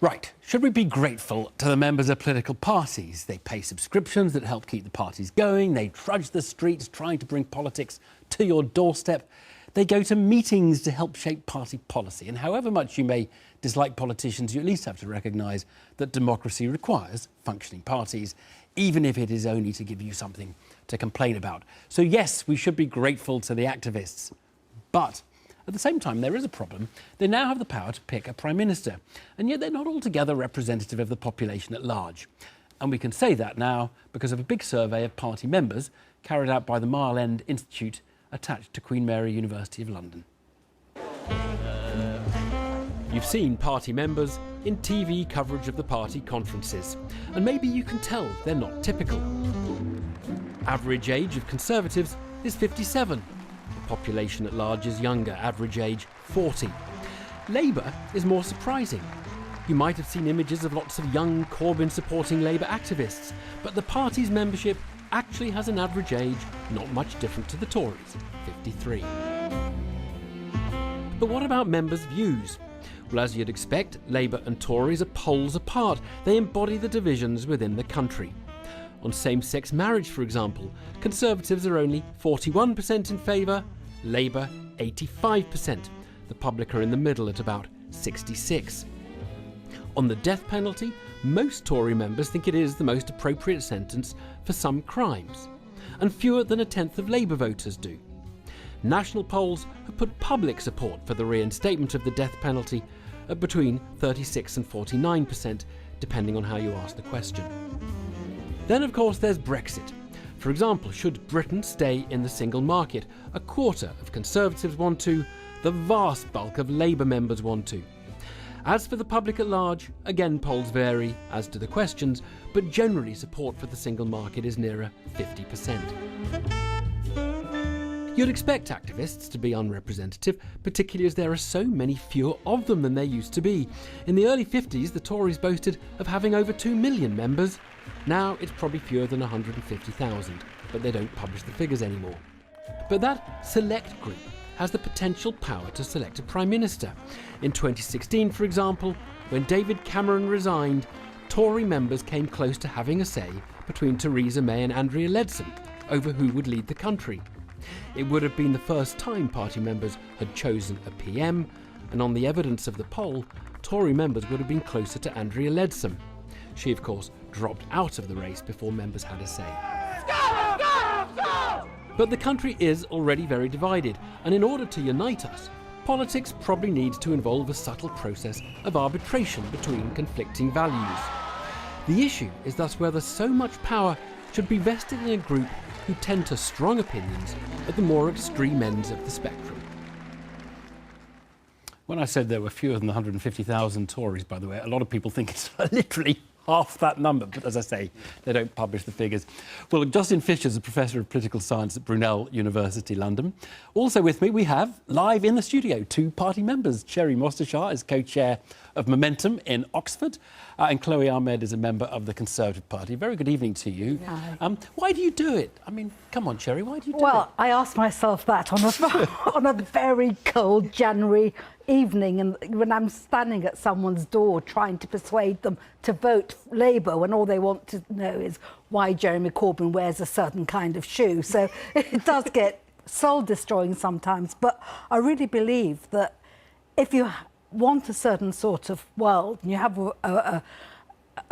Right. Should we be grateful to the members of political parties? They pay subscriptions that help keep the parties going. They trudge the streets trying to bring politics to your doorstep. They go to meetings to help shape party policy. And however much you may dislike politicians, you at least have to recognise that democracy requires functioning parties, even if it is only to give you something to complain about. So yes, we should be grateful to the activists. But at the same time, there is a problem. They now have the power to pick a Prime Minister, and yet they're not altogether representative of the population at large. And we can say that now because of a big survey of party members carried out by the Mile End Institute attached to Queen Mary University of London. You've seen party members in TV coverage of the party conferences, and maybe you can tell they're not typical. Average age of Conservatives is 57. The population at large is younger, average age 40. Labour is more surprising. You might have seen images of lots of young Corbyn-supporting Labour activists, but the party's membership actually has an average age not much different to the Tories, 53. But what about members' views? Well, as you'd expect, Labour and Tories are poles apart. They embody the divisions within the country. On same-sex marriage, for example, Conservatives are only 41% in favour, Labour 85%. The public are in the middle at about 66%. On the death penalty, most Tory members think it is the most appropriate sentence for some crimes, and fewer than a tenth of Labour voters do. National polls have put public support for the reinstatement of the death penalty at between 36 and 49%, depending on how you ask the question. Then, of course, there's Brexit. For example, should Britain stay in the single market? A quarter of Conservatives want to, the vast bulk of Labour members want to. As for the public at large, again polls vary as to the questions, but generally support for the single market is nearer 50%. You'd expect activists to be unrepresentative, particularly as there are so many fewer of them than there used to be. In the early 50s, the Tories boasted of having over 2 million members. Now it's probably fewer than 150,000, but they don't publish the figures anymore. But that select group has the potential power to select a Prime Minister. In 2016, for example, when David Cameron resigned, Tory members came close to having a say between Theresa May and Andrea Leadsom over who would lead the country. It would have been the first time party members had chosen a PM, and on the evidence of the poll, Tory members would have been closer to Andrea Leadsom. She, of course, dropped out of the race before members had a say. But the country is already very divided, and in order to unite us, politics probably needs to involve a subtle process of arbitration between conflicting values. The issue is thus whether so much power should be vested in a group who tend to strong opinions at the more extreme ends of the spectrum. When I said there were fewer than 150,000 Tories, by the way, a lot of people think it's literally half that number, but as I say, they don't publish the figures. Well, Justin Fisher is a Professor of Political Science at Brunel University, London. Also with me, we have, live in the studio, two party members. Cherry Mostashar is co-chair of Momentum in Oxford, and Chloe Ahmed is a member of the Conservative Party. Very good evening to you. Why do you do it? I mean, come on, Cherry, why do you do it? Well, I asked myself that on a very cold January evening, and when I'm standing at someone's door trying to persuade them to vote Labour when all they want to know is why Jeremy Corbyn wears a certain kind of shoe. So it does get soul-destroying sometimes, but I really believe that if you want a certain sort of world and you have a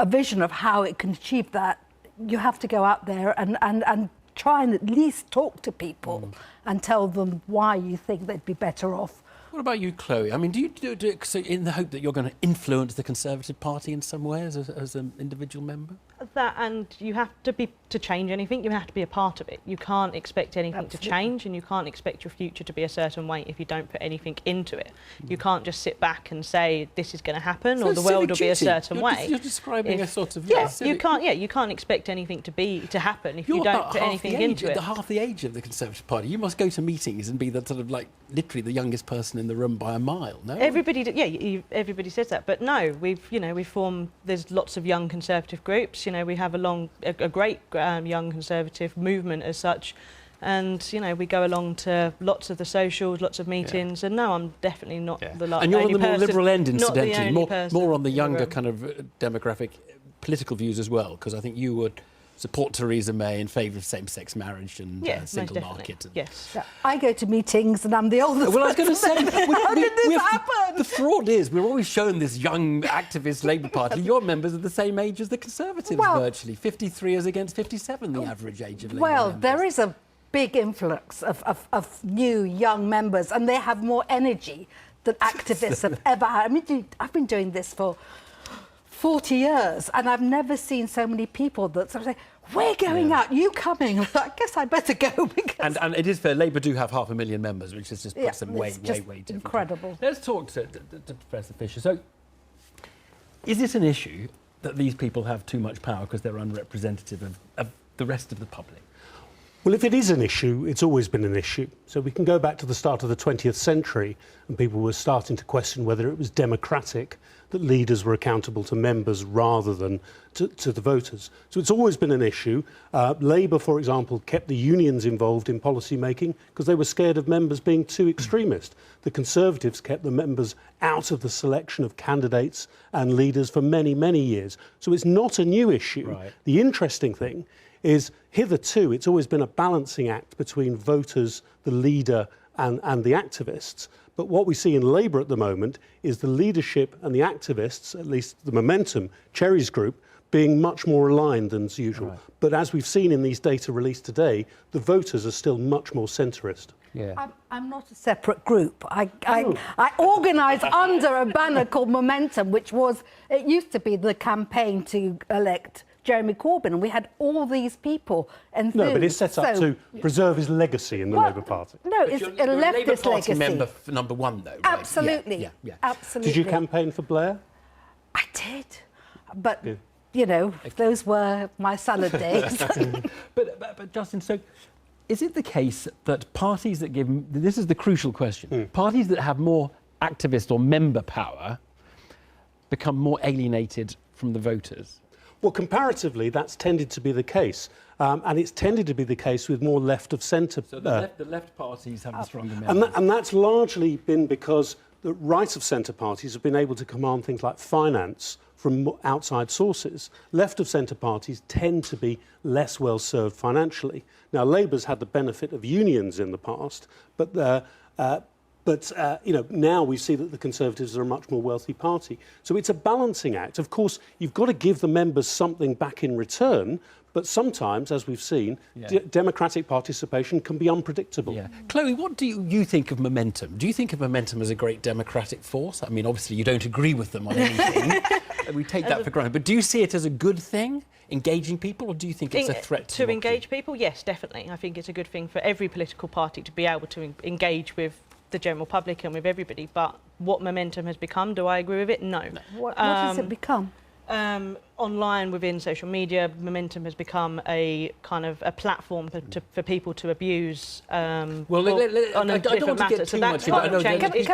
vision of how it can achieve that, you have to go out there and try and at least talk to people and tell them why you think they'd be better off. What about you, Chloe? I mean, do you do it so in the hope that you're going to influence the Conservative Party in some way as an individual member? That, and you have to change anything, you have to be a part of it. You can't expect anything to change, and you can't expect your future to be a certain way if you don't put anything into it. You can't just sit back and say this is going to happen or the world will be a certain way. You're describing a sort of you can't expect anything to happen if you don't put anything into it. You're half the age of the Conservative Party. You must go to meetings and be the sort of like literally the youngest person in the room by a mile. No, everybody everybody says that, but no, we've formed. There's lots of young Conservative groups. We have a great young Conservative movement as such, And, you know, we go along to lots of the socials, lots of meetings, and no, I'm definitely not the only person. And you're on the more liberal end, not the incidentally, only more on the person younger in the kind of demographic political views as well, because I think you would support Theresa May in favour of same-sex marriage and single market. And yes. I go to meetings and I'm the oldest. Well, I was going to say, how did this happen? The fraud is we're always shown this young activist Labour Party. Your members are the same age as the Conservatives, virtually. 53 is against 57, the average age of Labour members. There is a big influx of new young members, and they have more energy than activists have ever had. I mean, I've been doing this for 40 years, and I've never seen so many people that sort of say, we're going out, you coming? I guess I better go because... And it is fair, Labour do have 500,000 members, which is just puts them way different. Incredible. Let's talk to Professor Fisher. So, is it an issue that these people have too much power because they're unrepresentative of the rest of the public? Well, if it is an issue, it's always been an issue. So we can go back to the start of the 20th century, and people were starting to question whether it was democratic that leaders were accountable to members rather than to the voters. So it's always been an issue. Labour, for example, kept the unions involved in policy making because they were scared of members being too extremist. The Conservatives kept the members out of the selection of candidates and leaders for many, many years. So it's not a new issue. Right. The interesting thing is, hitherto, it's always been a balancing act between voters, the leader, and the activists. But what we see in Labour at the moment is the leadership and the activists, at least the Momentum, Cherry's group, being much more aligned than usual. Right. But as we've seen in these data released today, the voters are still much more centrist. Yeah. I'm not a separate group. I organise under a banner called Momentum, it used to be the campaign to elect Jeremy Corbyn, and we had all these people enthused. No, but it's set up to preserve his legacy in the Labour Party. No, it's a leftist Labour Party legacy. member number one, though. Right? Absolutely. Yeah. Absolutely. Did you campaign for Blair? I did, but you know, those were my salad days. but Justin, so is it the case that parties that this is the crucial question, parties that have more activist or member power become more alienated from the voters? Well, comparatively, that's tended to be the case. And it's tended to be the case with more left of centre. So the left parties have the stronger members. And that's largely been because the right of centre parties have been able to command things like finance from outside sources. Left of centre parties tend to be less well served financially. Now, Labour's had the benefit of unions in the past, but now we see that the Conservatives are a much more wealthy party. So it's a balancing act. Of course, you've got to give the members something back in return, but sometimes, as we've seen, democratic participation can be unpredictable. Yeah. Chloe, what do you think of Momentum? Do you think of Momentum as a great democratic force? I mean, obviously, you don't agree with them on anything. We take that for granted. But do you see it as a good thing, engaging people, or do you think it's a threat to democracy? engage people? Yes, definitely. I think it's a good thing for every political party to be able to engage with the general public and with everybody. But what Momentum has become, do I agree with it? No. What has it become? Online, within social media, Momentum has become a kind of a platform for people to abuse. On a different matter. So that's can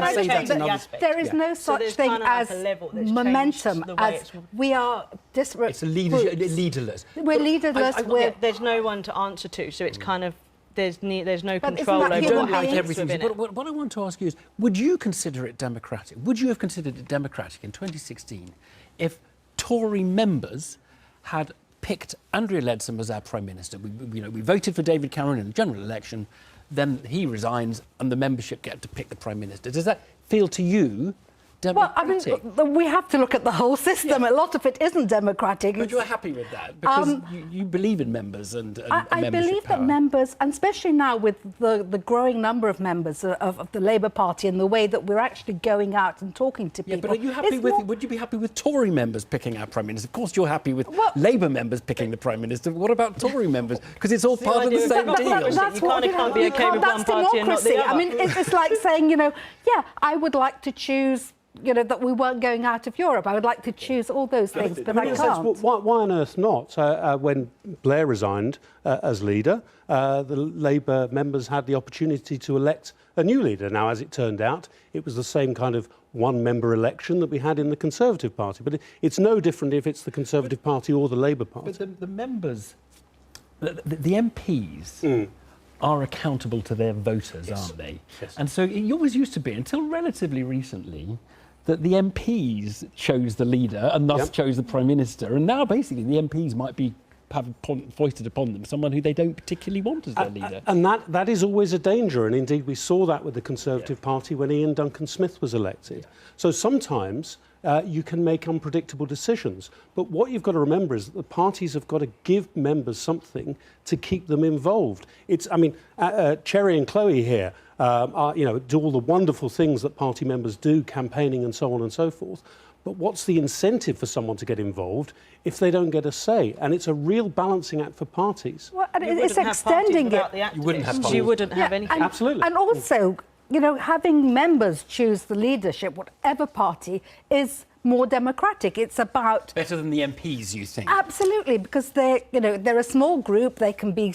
I say that there is no such thing as Momentum as we are disparate. It's leaderless. We're leaderless. There's no one to answer to, so it's kind of there's no but control over. I don't like everything. But what I want to ask you is, would you consider it democratic? Would you have considered it democratic in 2016 if Tory members had picked Andrea Leadsom as our Prime Minister? We voted for David Cameron in the general election, then he resigns and the membership get to pick the Prime Minister. Does that feel to you democratic? Well, I mean, we have to look at the whole system. A lot of it isn't democratic. But you're happy with that because you believe in members and I believe that members, and especially now with the growing number of members of the Labour Party and the way that we're actually going out and talking to people. Yeah, but are you happy would you be happy with Tory members picking our Prime Minister? Of course you're happy with Labour members picking the Prime Minister. What about Tory members? Because it's all part of the same deal. That's you can't be okay with one party and not the other. I mean, it's like saying, I would like to choose that we weren't going out of Europe. I would like to choose all those things, but I can't. Why on earth not? When Blair resigned as leader, the Labour members had the opportunity to elect a new leader. Now, as it turned out, it was the same kind of one-member election that we had in the Conservative Party. But it's no different if it's the Conservative Party or the Labour Party. But the members, the MPs, are accountable to their voters, Yes. aren't they? Yes. And so it always used to be, until relatively recently, that the MPs chose the leader and thus Yep. chose the Prime Minister. And now, basically, the MPs might be foisted upon them someone who they don't particularly want as their leader. And that is always a danger, and indeed we saw that with the Conservative Party when Ian Duncan Smith was elected. So sometimes you can make unpredictable decisions, but what you've got to remember is that the parties have got to give members something to keep them involved. Cherry and Chloe here do all the wonderful things that party members do, campaigning and so on and so forth. But what's the incentive for someone to get involved if they don't get a say? And it's a real balancing act for parties. Well, and You it's wouldn't have parties extending without it. the activists. You wouldn't have You parties. wouldn't have anything. Absolutely. And also, having members choose the leadership, whatever party, is more democratic. It's about... Better than the MPs, you think? Absolutely, because they're a small group. They can be,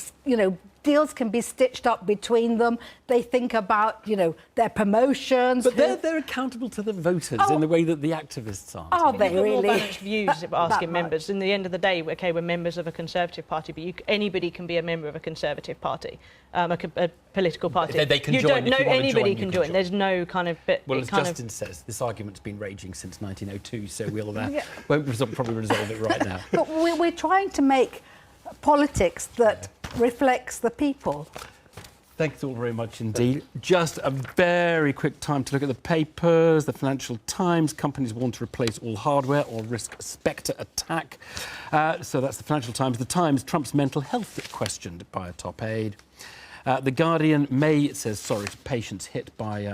deals can be stitched up between them. They think about, their promotions. But they're accountable to the voters in the way that the activists aren't. Are they You've got really? more balanced views That asking much. members. In the end of the day, OK, we're members of a Conservative Party, but anybody can be a member of a Conservative Party, a political party. They can you join. don't If know you want to anybody join, can you join. join. There's no kind of bit. Well, as Justin says, this argument's been raging since 1902, so we'll Yeah. won't probably resolve it right now. But we're trying to make politics that reflects the people. Thanks all very much indeed. Just a very quick time to look at the papers. The Financial Times, companies warn to replace all hardware or risk Spectre attack. So that's the Financial Times. The Times, Trump's mental health questioned by a top aide. The Guardian, May says sorry to patients hit by...